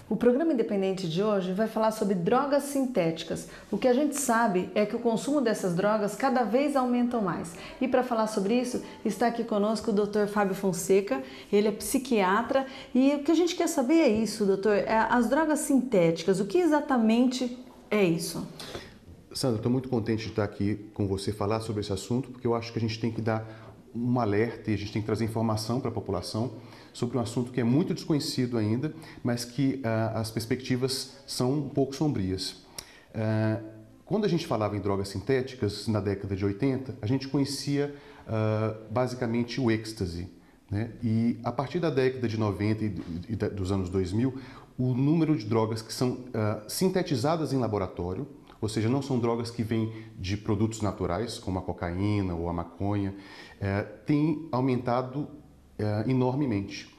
O programa independente de hoje vai falar sobre drogas sintéticas. O que a gente sabe é que o consumo dessas drogas cada vez aumentam mais. E para falar sobre isso, está aqui conosco o Dr. Fábio Fonseca. Ele é psiquiatra e o que a gente quer saber é isso, doutor. As drogas sintéticas, o que exatamente é isso? Sandra, estou muito contente de estar aqui com você falar sobre esse assunto, porque eu acho que a gente tem que dar um alerta e a gente tem que trazer informação para a população sobre um assunto que é muito desconhecido ainda, mas que as perspectivas são um pouco sombrias. Quando a gente falava em drogas sintéticas, na década de 80, a gente conhecia basicamente o êxtase, né? E a partir da década de 90 e dos anos 2000, o número de drogas que são sintetizadas em laboratório, ou seja, não são drogas que vêm de produtos naturais, como a cocaína ou a maconha, tem aumentado enormemente.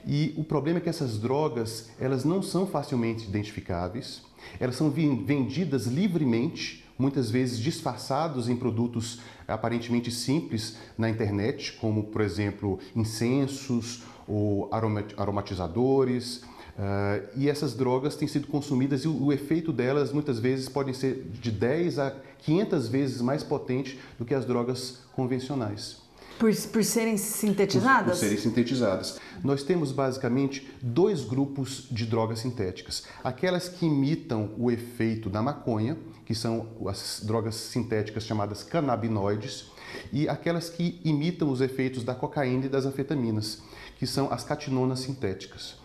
E o problema é que essas drogas, elas não são facilmente identificáveis, elas são vendidas livremente, muitas vezes disfarçados em produtos aparentemente simples na internet, como, por exemplo, incensos ou aromatizadores. E essas drogas têm sido consumidas e o efeito delas muitas vezes podem ser de 10 a 500 vezes mais potente do que as drogas convencionais. Por serem sintetizadas? Por serem sintetizadas. Nós temos basicamente dois grupos de drogas sintéticas. Aquelas que imitam o efeito da maconha, que são as drogas sintéticas chamadas canabinoides, e aquelas que imitam os efeitos da cocaína e das anfetaminas, que são as catinonas sintéticas.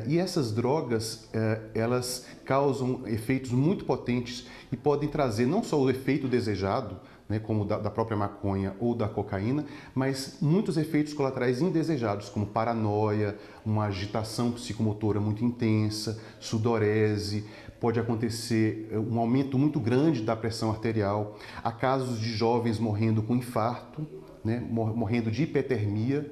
E essas drogas, elas causam efeitos muito potentes e podem trazer não só o efeito desejado, né, como da própria maconha ou da cocaína, mas muitos efeitos colaterais indesejados, como paranoia, uma agitação psicomotora muito intensa, sudorese, pode acontecer um aumento muito grande da pressão arterial. Há casos de jovens morrendo com infarto, né, morrendo de hipertermia.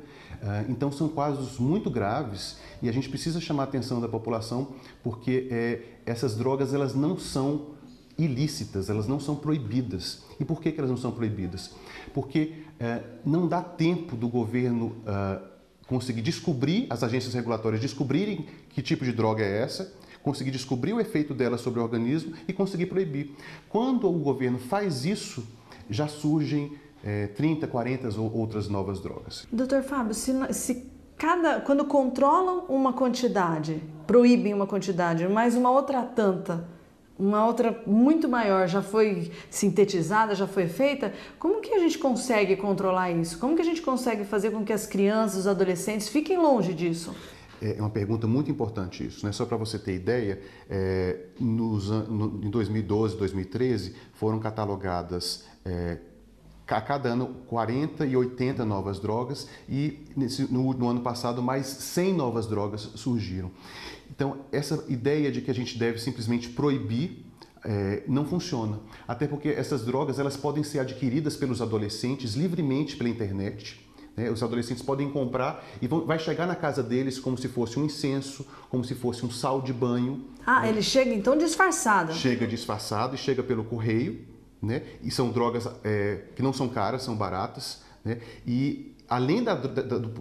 Então são quadros muito graves e a gente precisa chamar a atenção da população porque essas drogas elas não são ilícitas, elas não são proibidas. E por que elas não são proibidas? Porque não dá tempo do governo conseguir descobrir, as agências regulatórias descobrirem que tipo de droga é essa, conseguir descobrir o efeito dela sobre o organismo e conseguir proibir. Quando o governo faz isso, já surgem 30, 40 outras novas drogas. Doutor Fábio, quando controlam uma quantidade, proíbem uma quantidade, mas uma outra uma outra muito maior já foi sintetizada, já foi feita, como que a gente consegue controlar isso? Como que a gente consegue fazer com que as crianças, os adolescentes fiquem longe disso? É uma pergunta muito importante isso, né? Só para você ter ideia, em 2012, 2013, foram catalogadas a cada ano 40 e 80 novas drogas e no ano passado mais 100 novas drogas surgiram. Então essa ideia de que a gente deve simplesmente proibir não funciona, até porque essas drogas elas podem ser adquiridas pelos adolescentes livremente pela internet. Os adolescentes podem comprar e vai chegar na casa deles como se fosse um incenso, como se fosse um sal de banho. Ele chega então disfarçado? Chega disfarçado e chega pelo correio, né? E são drogas que não são caras, são baratas, né? E além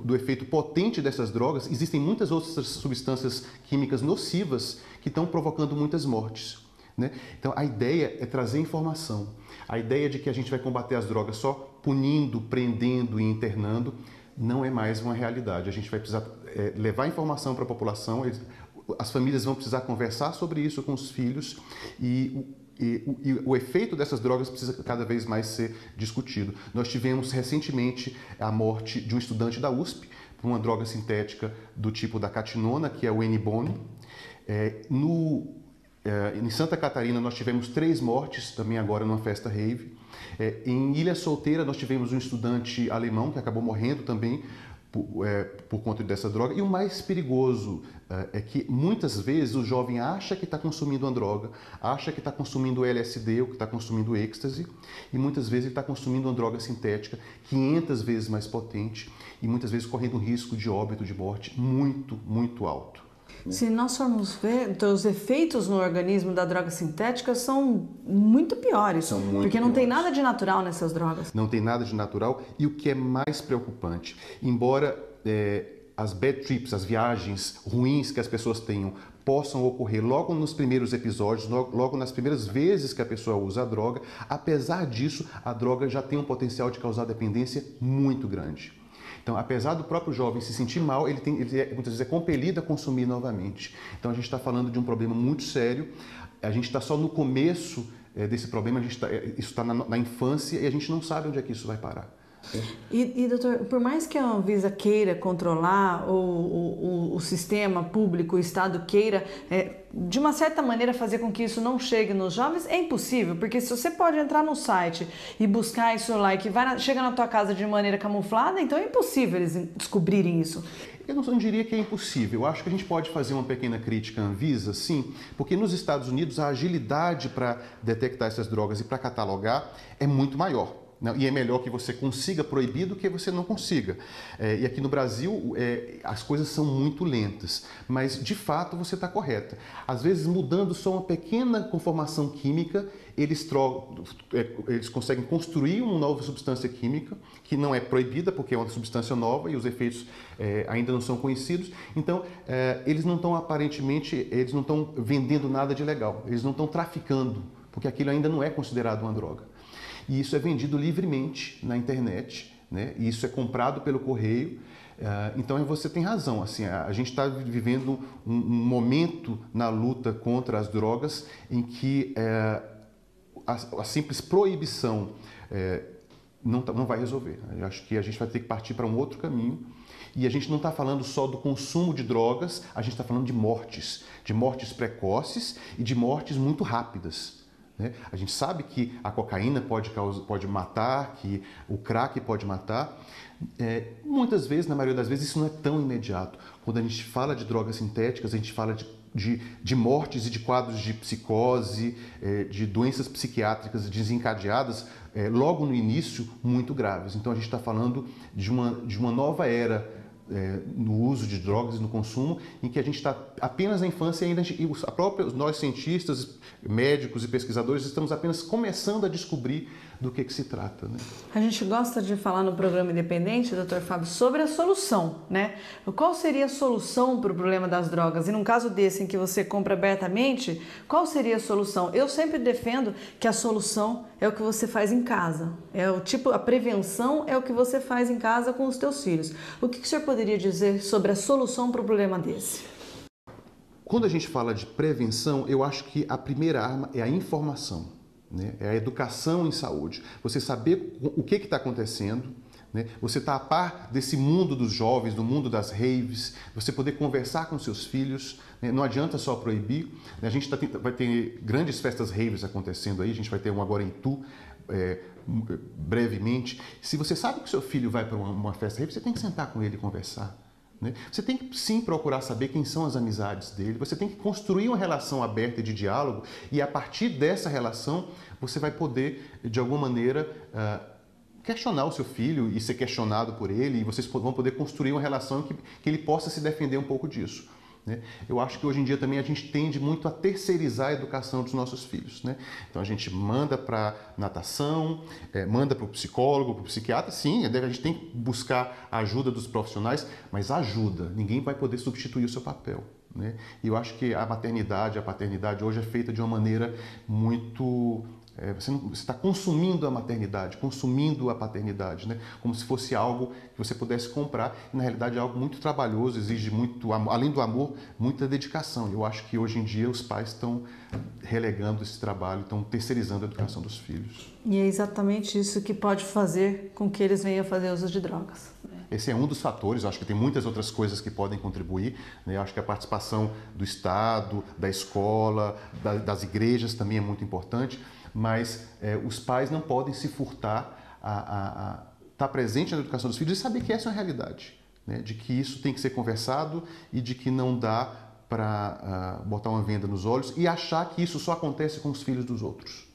do efeito potente dessas drogas, existem muitas outras substâncias químicas nocivas que estão provocando muitas mortes, né? Então a ideia é trazer informação. A ideia de que a gente vai combater as drogas só punindo, prendendo e internando não é mais uma realidade. A gente vai precisar levar informação para a população, as famílias vão precisar conversar sobre isso com os filhos e o efeito dessas drogas precisa cada vez mais ser discutido. Nós tivemos recentemente a morte de um estudante da USP por uma droga sintética do tipo da catinona, que é o N-Bone. Em Santa Catarina nós tivemos 3 mortes, também agora numa festa rave. Em Ilha Solteira nós tivemos um estudante alemão que acabou morrendo também por conta dessa droga. E o mais perigoso é que muitas vezes o jovem acha que está consumindo uma droga, acha que está consumindo LSD ou que está consumindo êxtase, e muitas vezes ele está consumindo uma droga sintética 500 vezes mais potente e muitas vezes correndo um risco de óbito, de morte muito, muito alto. Se nós formos ver, então, os efeitos no organismo da droga sintética são muito piores. São muito porque não piores. tem nada de natural nessas drogas. Não tem nada de natural e o que é mais preocupante, embora as bad trips, as viagens ruins que as pessoas tenham possam ocorrer logo nos primeiros episódios, logo nas primeiras vezes que a pessoa usa a droga. Apesar disso, a droga já tem um potencial de causar dependência muito grande. Então, apesar do próprio jovem se sentir mal, muitas vezes é compelido a consumir novamente. Então, a gente está falando de um problema muito sério. A gente está só no começo desse problema, isso está na infância e a gente não sabe onde é que isso vai parar. Doutor, por mais que a Anvisa queira controlar, o sistema público, o Estado queira, de uma certa maneira, fazer com que isso não chegue nos jovens, é impossível, porque se você pode entrar no site e buscar isso lá e que chega na tua casa de maneira camuflada, então é impossível eles descobrirem isso. Eu não diria que é impossível. Eu acho que a gente pode fazer uma pequena crítica à Anvisa, sim, porque nos Estados Unidos a agilidade para detectar essas drogas e para catalogar é muito maior. E é melhor que você consiga proibir do que você não consiga. E aqui no Brasil as coisas são muito lentas, mas de fato você está correta. Às vezes mudando só uma pequena conformação química, eles conseguem construir uma nova substância química que não é proibida porque é uma substância nova e os efeitos ainda não são conhecidos. Então eles não estão eles não estão vendendo nada de ilegal, eles não estão traficando, porque aquilo ainda não é considerado uma droga. E isso é vendido livremente na internet, né? E isso é comprado pelo correio. Então você tem razão, assim, a gente está vivendo um momento na luta contra as drogas em que a simples proibição não vai resolver. Eu acho que a gente vai ter que partir para um outro caminho. E a gente não está falando só do consumo de drogas, a gente está falando de mortes precoces e de mortes muito rápidas. A gente sabe que a cocaína pode matar, que o crack pode matar. Muitas vezes, na maioria das vezes, isso não é tão imediato. Quando a gente fala de drogas sintéticas, a gente fala de mortes e de quadros de psicose, de doenças psiquiátricas desencadeadas logo no início, muito graves. Então a gente está falando de uma nova era no uso de drogas e no consumo, em que a gente está apenas na infância e ainda nós cientistas, médicos e pesquisadores estamos apenas começando a descobrir do que se trata, né? A gente gosta de falar no programa Independente, Dr. Fábio, sobre a solução, né? Qual seria a solução para o problema das drogas? E num caso desse em que você compra abertamente, qual seria a solução? Eu sempre defendo que a solução é o que você faz em casa. A prevenção é o que você faz em casa com os teus filhos. O que o senhor poderia dizer sobre a solução para o problema desse? Quando a gente fala de prevenção, eu acho que a primeira arma é a informação. É a educação em saúde. Você saber o que está acontecendo, né? Você está a par desse mundo dos jovens, do mundo das raves, você poder conversar com seus filhos, né? Não adianta só proibir, né? A gente vai ter grandes festas raves acontecendo aí, a gente vai ter uma agora em Itu, brevemente. Se você sabe que o seu filho vai para uma festa rave, você tem que sentar com ele e conversar. Você tem que sim procurar saber quem são as amizades dele, você tem que construir uma relação aberta de diálogo e a partir dessa relação você vai poder, de alguma maneira, questionar o seu filho e ser questionado por ele e vocês vão poder construir uma relação que ele possa se defender um pouco disso. Eu acho que hoje em dia também a gente tende muito a terceirizar a educação dos nossos filhos. Então a gente manda para natação, manda para o psicólogo, para o psiquiatra, sim, a gente tem que buscar a ajuda dos profissionais, mas ajuda, ninguém vai poder substituir o seu papel. E eu acho que a maternidade, a paternidade hoje é feita de uma maneira muito... Você está consumindo a maternidade, consumindo a paternidade, como se fosse algo que você pudesse comprar. E, na realidade, é algo muito trabalhoso, exige muito, além do amor, muita dedicação. Eu acho que hoje em dia os pais estão relegando esse trabalho, estão terceirizando a educação dos filhos. E é exatamente isso que pode fazer com que eles venham a fazer uso de drogas. Esse é um dos fatores, eu acho que tem muitas outras coisas que podem contribuir. Eu acho que a participação do Estado, da escola, das igrejas também é muito importante. Mas os pais não podem se furtar a estar presente na educação dos filhos e saber que essa é uma realidade, de que isso tem que ser conversado e de que não dá para botar uma venda nos olhos e achar que isso só acontece com os filhos dos outros.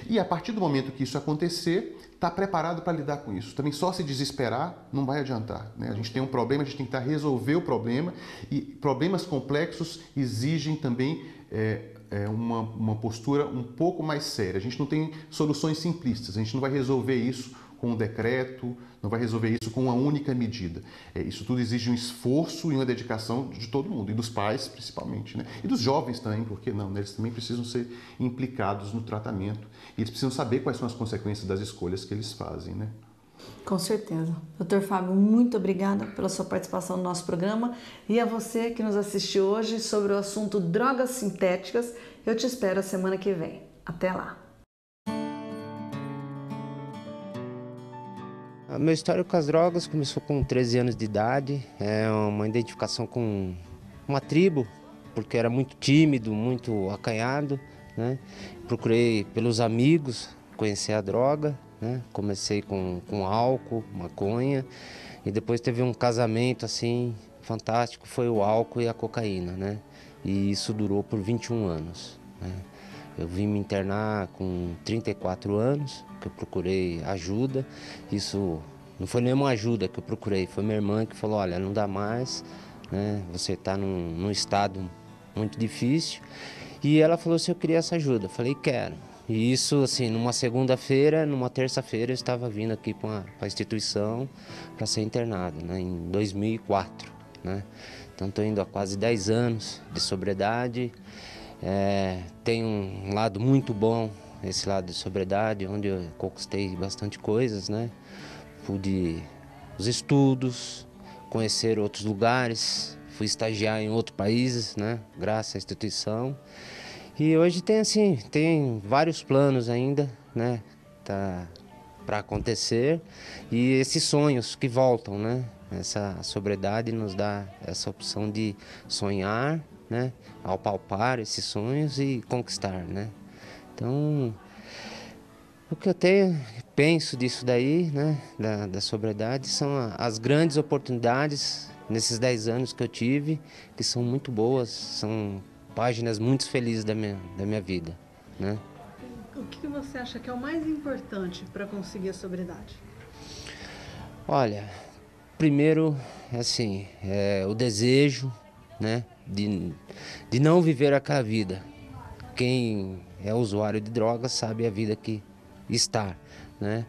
E a partir do momento que isso acontecer, está preparado para lidar com isso. Também só se desesperar não vai adiantar. A gente tem um problema, a gente tem que resolver o problema e problemas complexos exigem também uma postura um pouco mais séria. A gente não tem soluções simplistas, a gente não vai resolver isso com um decreto, não vai resolver isso com uma única medida. Isso tudo exige um esforço e uma dedicação de todo mundo, e dos pais principalmente, né? E dos jovens também, por que não? Né? Eles também precisam ser implicados no tratamento e eles precisam saber quais são as consequências das escolhas que eles fazem, né? Com certeza. Dr. Fábio, muito obrigada pela sua participação no nosso programa e a você que nos assistiu hoje sobre o assunto drogas sintéticas. Eu te espero a semana que vem. Até lá! A minha história com as drogas começou com 13 anos de idade, é uma identificação com uma tribo, porque era muito tímido, muito acanhado, né? Procurei pelos amigos conhecer a droga, né? Comecei com álcool, maconha, e depois teve um casamento assim fantástico, foi o álcool e a cocaína, né? E isso durou por 21 anos, né? Eu vim me internar com 34 anos, que eu procurei ajuda. Isso não foi nenhuma ajuda que eu procurei, foi minha irmã que falou, olha, não dá mais, né? Você está num estado muito difícil. E ela falou se eu queria essa ajuda. Eu falei, quero. E isso, assim, numa segunda-feira, numa terça-feira, eu estava vindo aqui para a instituição para ser internado, né? Em 2004, né? Então, estou indo há quase 10 anos de sobriedade. Tem um lado muito bom, esse lado de sobriedade, onde eu conquistei bastante coisas, né? Pude os estudos, conhecer outros lugares, fui estagiar em outros países, né? Graças à instituição. E hoje tem vários planos ainda, né? Tá para acontecer e esses sonhos que voltam, né? Essa sobriedade nos dá essa opção de sonhar, né? Ao palpar esses sonhos e conquistar, né? Então, o que eu penso disso daí, né? Da sobriedade, são as grandes oportunidades nesses 10 anos que eu tive, que são muito boas, são páginas muito felizes da minha vida, né? O que você acha que é o mais importante para conseguir a sobriedade? Olha, primeiro, assim, o desejo, né, de não viver aquela vida. Quem é usuário de drogas sabe a vida que está, né?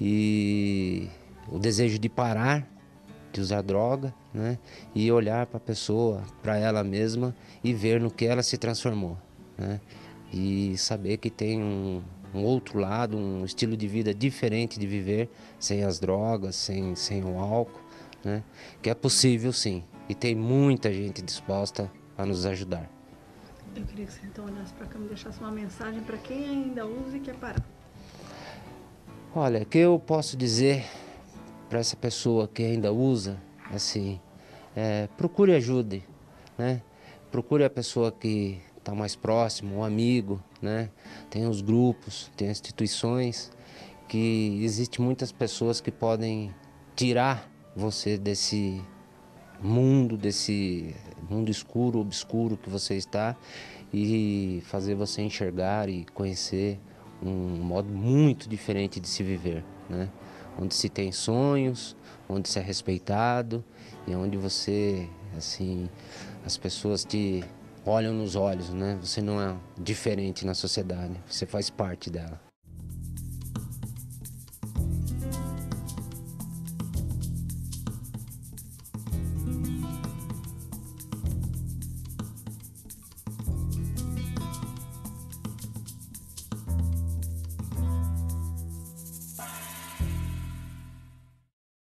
E o desejo de parar de usar droga, né? E olhar para a pessoa, para ela mesma e ver no que ela se transformou, né? E saber que tem um outro lado, um estilo de vida diferente de viver sem as drogas, sem o álcool, né? Que é possível sim, e tem muita gente disposta a nos ajudar. Eu queria que você então olhasse para cá e me deixasse uma mensagem para quem ainda usa e quer parar. Olha, o que eu posso dizer para essa pessoa que ainda usa, assim, procure ajuda, né? Procure a pessoa que está mais próximo, um amigo, né? Tem os grupos, tem instituições, que existe muitas pessoas que podem tirar você desse mundo escuro, obscuro que você está e fazer você enxergar e conhecer um modo muito diferente de se viver, né? Onde se tem sonhos, onde se é respeitado e onde você, assim, as pessoas te olham nos olhos, né? Você não é diferente na sociedade, você faz parte dela.